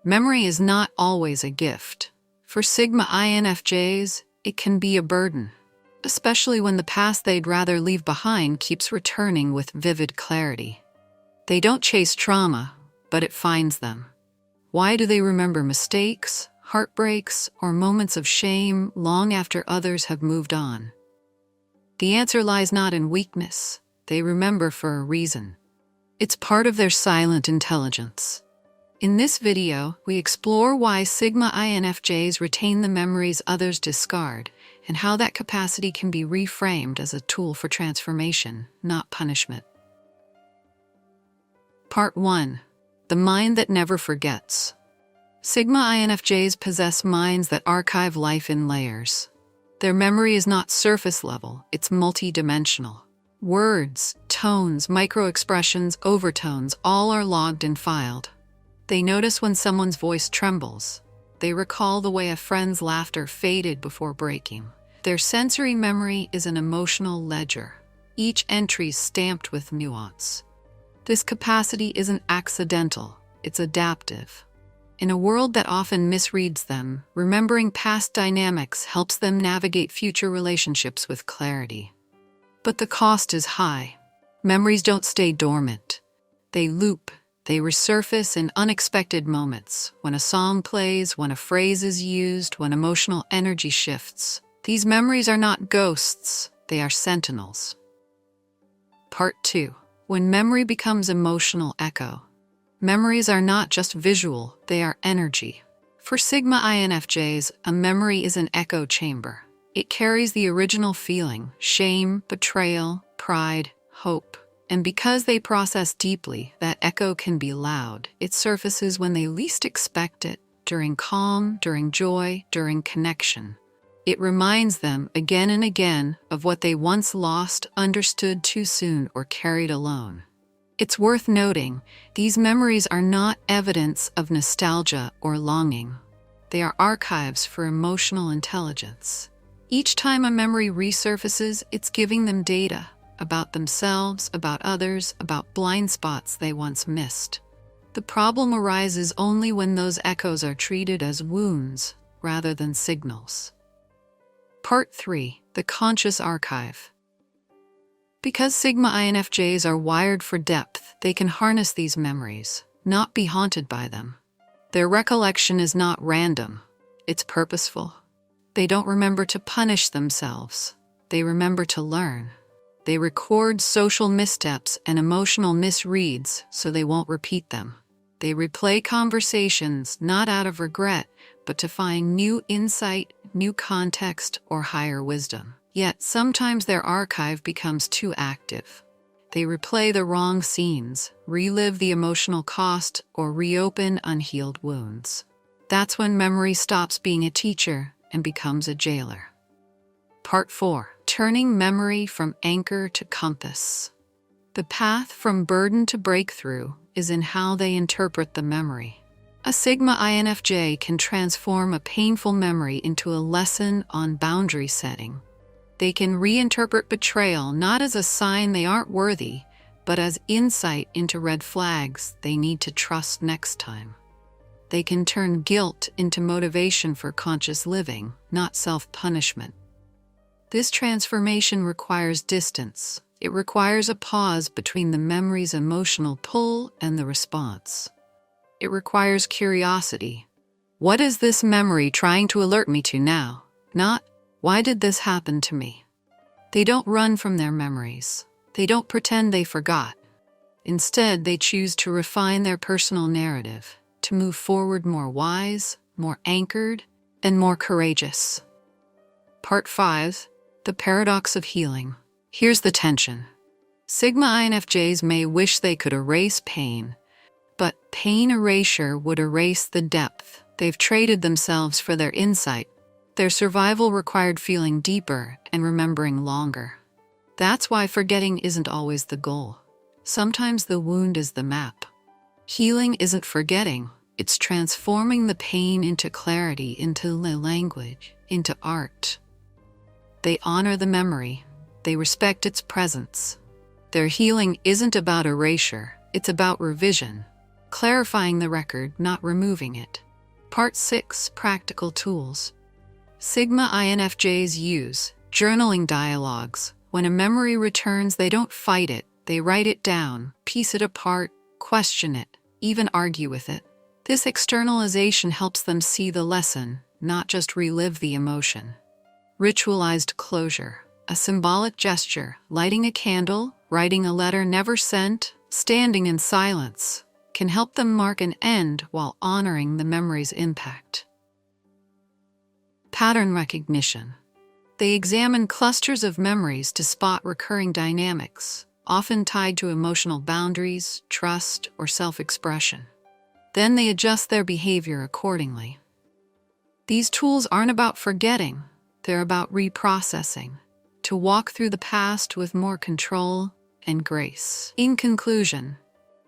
Memory is not always a gift. For Sigma INFJs, it can be a burden, especially when the past they'd rather leave behind keeps returning with vivid clarity. They don't chase trauma, but it finds them. Why do they remember mistakes, heartbreaks, or moments of shame long after others have moved on? The answer lies not in weakness. They remember for a reason. It's part of their silent intelligence. In this video, we explore why Sigma INFJs retain the memories others discard, and how that capacity can be reframed as a tool for transformation, not punishment. Part 1. The mind that never forgets. Sigma INFJs possess minds that archive life in layers. Their memory is not surface level, it's multidimensional. Words, tones, micro-expressions, overtones, all are logged and filed. They notice when someone's voice trembles. They recall the way a friend's laughter faded before breaking. Their sensory memory is an emotional ledger, each entry stamped with nuance. This capacity isn't accidental, it's adaptive. In a world that often misreads them, remembering past dynamics helps them navigate future relationships with clarity. But the cost is high. Memories don't stay dormant. They loop. They resurface in unexpected moments, when a song plays, when a phrase is used, when emotional energy shifts. These memories are not ghosts, they are sentinels. Part 2. When memory becomes emotional echo. Memories are not just visual, they are energy. For Sigma INFJs, a memory is an echo chamber. It carries the original feeling, shame, betrayal, pride, hope. And because they process deeply, that echo can be loud. It surfaces when they least expect it, during calm, during joy, during connection. It reminds them again and again of what they once lost, understood too soon, or carried alone. It's worth noting, these memories are not evidence of nostalgia or longing. They are archives for emotional intelligence. Each time a memory resurfaces, it's giving them data. About themselves, about others, about blind spots they once missed. The problem arises only when those echoes are treated as wounds rather than signals. Part 3. The conscious archive. Because Sigma INFJs are wired for depth, they can harness these memories, not be haunted by them. Their recollection is not random, it's purposeful. They don't remember to punish themselves, they remember to learn. They record social missteps and emotional misreads so they won't repeat them. They replay conversations not out of regret, but to find new insight, new context, or higher wisdom. Yet sometimes their archive becomes too active. They replay the wrong scenes, relive the emotional cost, or reopen unhealed wounds. That's when memory stops being a teacher and becomes a jailer. Part 4. Turning memory from anchor to compass. The path from burden to breakthrough is in how they interpret the memory. A Sigma INFJ can transform a painful memory into a lesson on boundary setting. They can reinterpret betrayal not as a sign they aren't worthy, but as insight into red flags they need to trust next time. They can turn guilt into motivation for conscious living, not self-punishment. This transformation requires distance. It requires a pause between the memory's emotional pull and the response. It requires curiosity. What is this memory trying to alert me to now? Not, why did this happen to me? They don't run from their memories. They don't pretend they forgot. Instead, they choose to refine their personal narrative, to move forward more wise, more anchored, and more courageous. Part 5. The paradox of healing. Here's the tension. Sigma INFJs may wish they could erase pain, but pain erasure would erase the depth. They've traded themselves for their insight. Their survival required feeling deeper and remembering longer. That's why forgetting isn't always the goal. Sometimes the wound is the map. Healing isn't forgetting, it's transforming the pain into clarity, into language, into art. They honor the memory. They respect its presence. Their healing isn't about erasure, it's about revision. clarifying the record, not removing it. Part 6. Practical tools. Sigma INFJs use journaling dialogues. When a memory returns, they don't fight it. They write it down, piece it apart, question it, even argue with it. This externalization helps them see the lesson, not just relive the emotion. Ritualized closure. A symbolic gesture, lighting a candle, writing a letter never sent, standing in silence, can help them mark an end while honoring the memory's impact. Pattern recognition. They examine clusters of memories to spot recurring dynamics, often tied to emotional boundaries, trust, or self-expression. Then they adjust their behavior accordingly. These tools aren't about forgetting, they're about reprocessing, to walk through the past with more control and grace. In conclusion,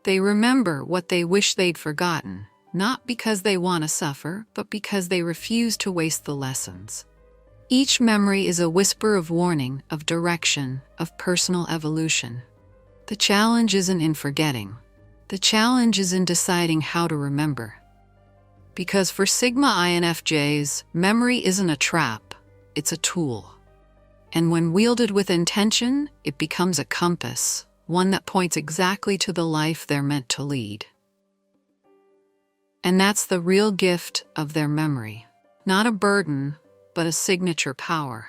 they remember what they wish they'd forgotten, not because they want to suffer, but because they refuse to waste the lessons. Each memory is a whisper of warning, of direction, of personal evolution. The challenge isn't in forgetting. The challenge is in deciding how to remember. Because for Sigma INFJs, memory isn't a trap, it's a tool. And when wielded with intention, it becomes a compass, one that points exactly to the life they're meant to lead. And that's the real gift of their memory. Not a burden, but a signature power.